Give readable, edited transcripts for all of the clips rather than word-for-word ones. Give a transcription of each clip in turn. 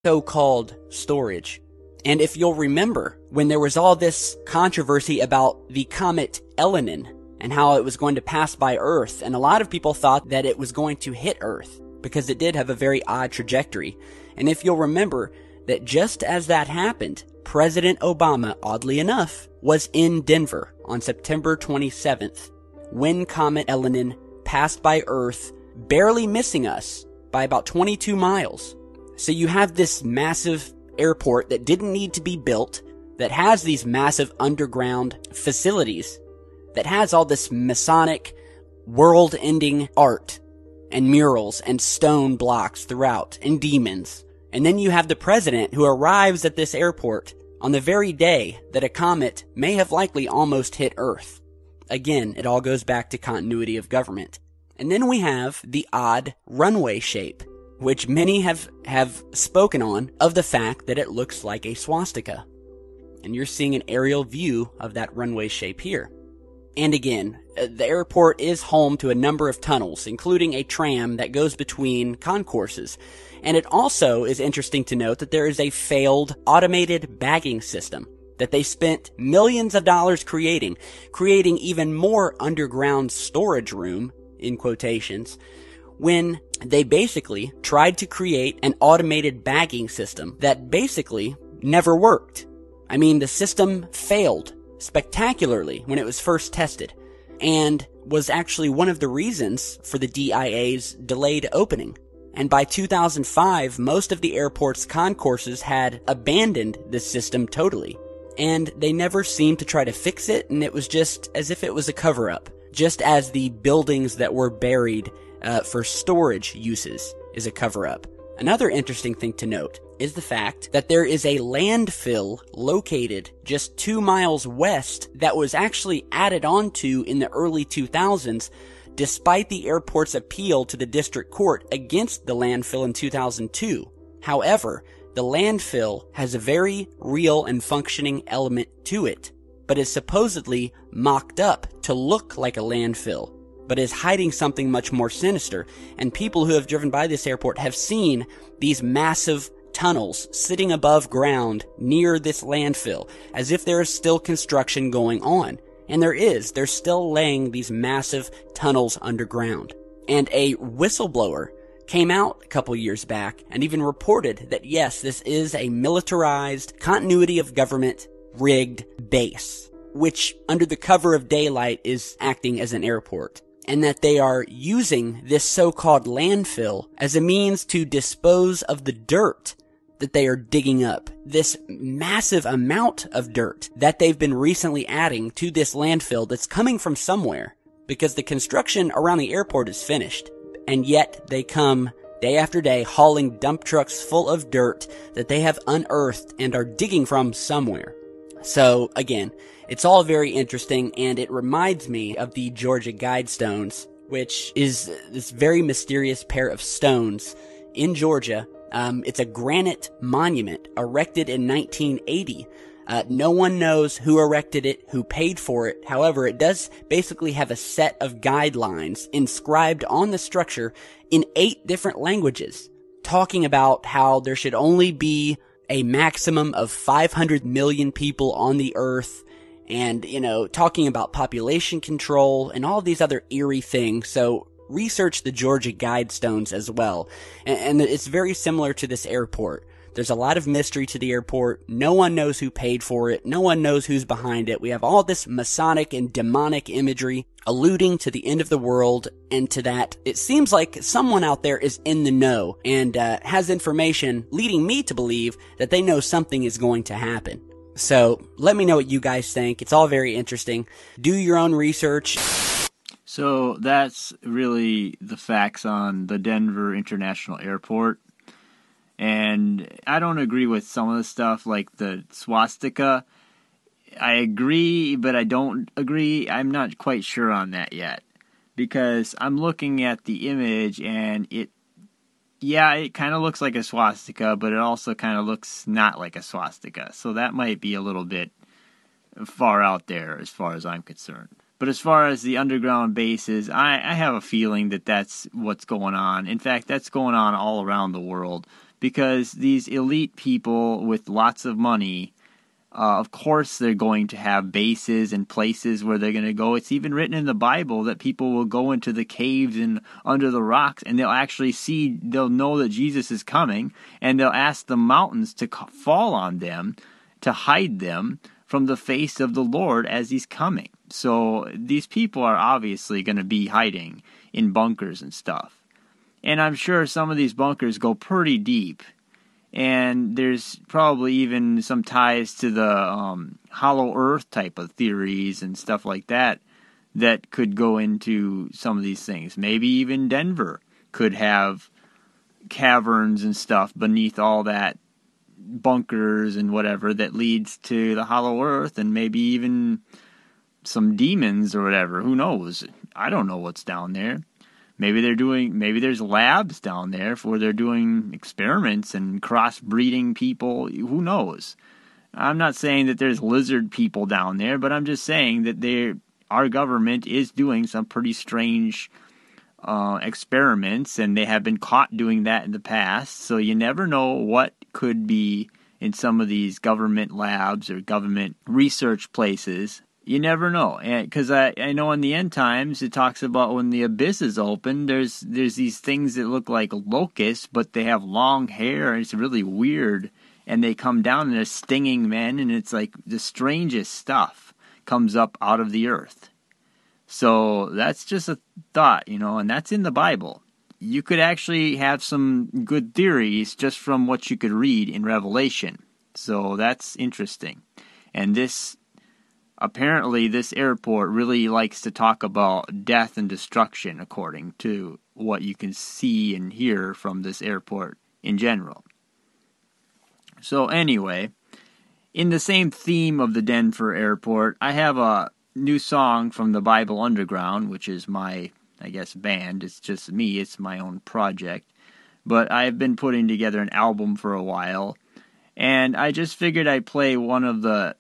so-called storage. And if you'll remember, when there was all this controversy about the comet Elenin and how it was going to pass by Earth, and a lot of people thought that it was going to hit Earth because it did have a very odd trajectory. And if you'll remember that just as that happened, President Obama, oddly enough, was in Denver on September 27th when Comet Elenin passed by Earth, barely missing us by about 22 miles. So you have this massive airport that didn't need to be built, that has these massive underground facilities, that has all this Masonic, world-ending art and murals and stone blocks throughout and demons. And then you have the president who arrives at this airport on the very day that a comet may have likely almost hit Earth. Again, it all goes back to continuity of government. And then we have the odd runway shape, which many have spoken on, of the fact that it looks like a swastika. And you're seeing an aerial view of that runway shape here. And again, the airport is home to a number of tunnels, including a tram that goes between concourses. And it also is interesting to note that there is a failed automated bagging system that they spent millions of dollars creating even more underground storage room, in quotations, when they basically tried to create an automated bagging system that basically never worked. I mean, the system failed spectacularly when it was first tested, and was actually one of the reasons for the D.I.A.'s delayed opening. And by 2005, most of the airport's concourses had abandoned this system totally, and they never seemed to try to fix it, and it was just as if it was a cover-up, just as the buildings that were buried for storage uses is a cover-up. Another interesting thing to note is the fact that there is a landfill located just 2 miles west that was actually added onto in the early 2000s, despite the airport's appeal to the district court against the landfill in 2002. However, the landfill has a very real and functioning element to it, but is supposedly mocked up to look like a landfill, but is hiding something much more sinister. And people who have driven by this airport have seen these massive tunnels sitting above ground near this landfill, as if there is still construction going on. And they're still laying these massive tunnels underground. And a whistleblower came out a couple years back and even reported that yes, this is a militarized, continuity of government, rigged base, which under the cover of daylight is acting as an airport. And that they are using this so-called landfill as a means to dispose of the dirt that they are digging up. This massive amount of dirt that they've been recently adding to this landfill that's coming from somewhere, because the construction around the airport is finished. And yet they come day after day hauling dump trucks full of dirt that they have unearthed and are digging from somewhere. So again, it's all very interesting, and it reminds me of the Georgia Guidestones, which is this very mysterious pair of stones in Georgia. It's a granite monument erected in 1980. No one knows who erected it, who paid for it. However, it does basically have a set of guidelines inscribed on the structure in 8 different languages, talking about how there should only be a maximum of 500 million people on the earth, and, talking about population control and all these other eerie things. So research the Georgia Guidestones as well. And it's very similar to this airport. There's a lot of mystery to the airport. No one knows who paid for it. No one knows who's behind it. We have all this Masonic and demonic imagery alluding to the end of the world, and to that it seems like someone out there is in the know and has information leading me to believe that they know something is going to happen. So let me know what you guys think. It's all very interesting. Do your own research. So that's really the facts on the Denver International Airport. And I don't agree with some of the stuff, like the swastika. I agree, but I don't agree. I'm not quite sure on that yet, because I'm looking at the image, and it kind of looks like a swastika, but it also kind of looks not like a swastika. So that might be a little bit far out there as far as I'm concerned. But as far as the underground bases, I have a feeling that that's what's going on. In fact, that's going on all around the world. because these elite people with lots of money, of course they're going to have bases and places where they're going to go. It's even written in the Bible that people will go into the caves and under the rocks, and they'll know that Jesus is coming, and they'll ask the mountains to fall on them, to hide them from the face of the Lord as he's coming. So these people are obviously going to be hiding in bunkers and stuff. And I'm sure some of these bunkers go pretty deep. And there's probably even some ties to the hollow earth type of theories and stuff like that that could go into some of these things. Maybe even Denver could have caverns and stuff beneath all that, bunkers and whatever, that leads to the hollow earth, and maybe even some demons or whatever. Who knows? I don't know what's down there. Maybe there's labs down there where they're doing experiments and crossbreeding people. Who knows? I'm not saying that there's lizard people down there, but I'm just saying that our government is doing some pretty strange experiments, and they have been caught doing that in the past. So you never know what could be in some of these government labs or government research places. You never know, because I know in the end times it talks about when the abyss is open, there's these things that look like locusts, but they have long hair, and it's really weird, and they come down and they're stinging men, and it's like the strangest stuff comes up out of the earth. So that's just a thought, and that's in the Bible. You could actually have some good theories just from what you could read in Revelation. So that's interesting. And apparently, this airport really likes to talk about death and destruction, according to what you can see and hear from this airport in general. So anyway, in the same theme of the Denver airport, I have a new song from the Bible Underground, which is my, band. It's just me. It's my own project. But I've been putting together an album for a while, and I just figured I'd play one of the...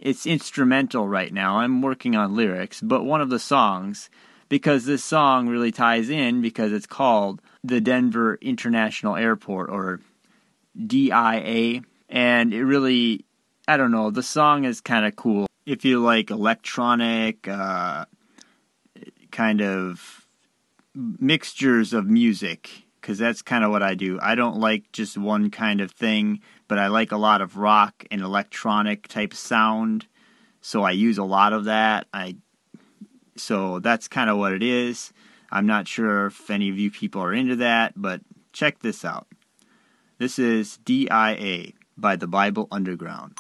It's instrumental right now. I'm working on lyrics, but one of the songs, because this song really ties in because it's called the Denver International Airport, or D.I.A. And it really, I don't know, the song is kind of cool. If you like electronic, kind of mixtures of music, because that's kind of what I do. I don't like just one kind of thing, but I like a lot of rock and electronic type sound, so I use a lot of that. So that's kind of what it is. I'm not sure if any of you people are into that, but check this out. This is D.I.A. by the Bible Underground.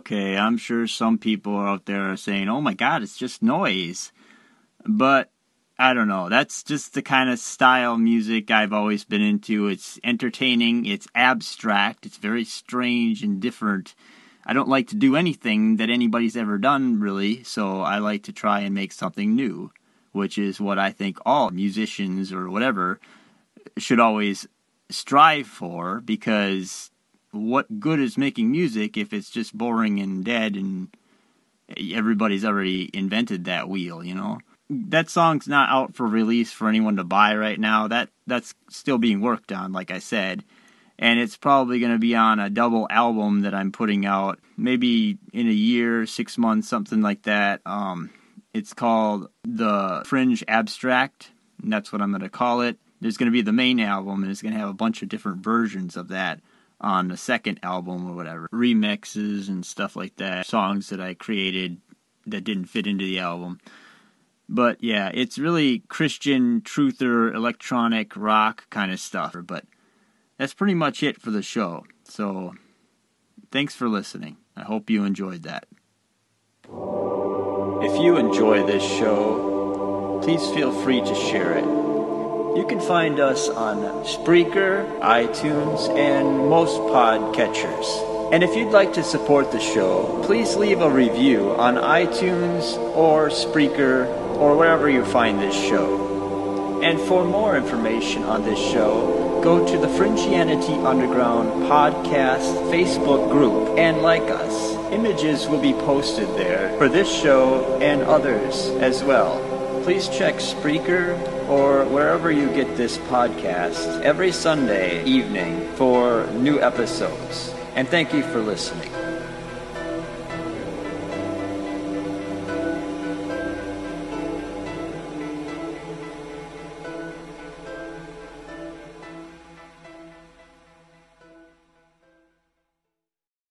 Okay, I'm sure some people out there are saying, oh my God, it's just noise. But I don't know. That's just the kind of style music I've always been into. It's entertaining. It's abstract. It's very strange and different. I don't like to do anything that anybody's ever done, really. So I like to try and make something new, which is what I think all musicians or whatever should always strive for, because what good is making music if it's just boring and dead and everybody's already invented that wheel, you know? That song's not out for release for anyone to buy right now. That's still being worked on, like I said. And it's probably going to be on a double album that I'm putting out maybe in a year, 6 months, something like that. It's called The Fringe Abstract, and that's what I'm going to call it. There's going to be the main album, and it's going to have a bunch of different versions of that on the second album or whatever. Remixes and stuff like that. Songs that I created that didn't fit into the album. But yeah, it's really Christian, truther, electronic, rock kind of stuff. But that's pretty much it for the show. So thanks for listening. I hope you enjoyed that. If you enjoy this show, please feel free to share it. You can find us on Spreaker, iTunes, and most podcatchers. And if you'd like to support the show, please leave a review on iTunes or Spreaker or wherever you find this show. And for more information on this show, go to the Fringianity Underground podcast Facebook group and like us. Images will be posted there for this show and others as well. Please check Spreaker or wherever you get this podcast every Sunday evening for new episodes. And thank you for listening.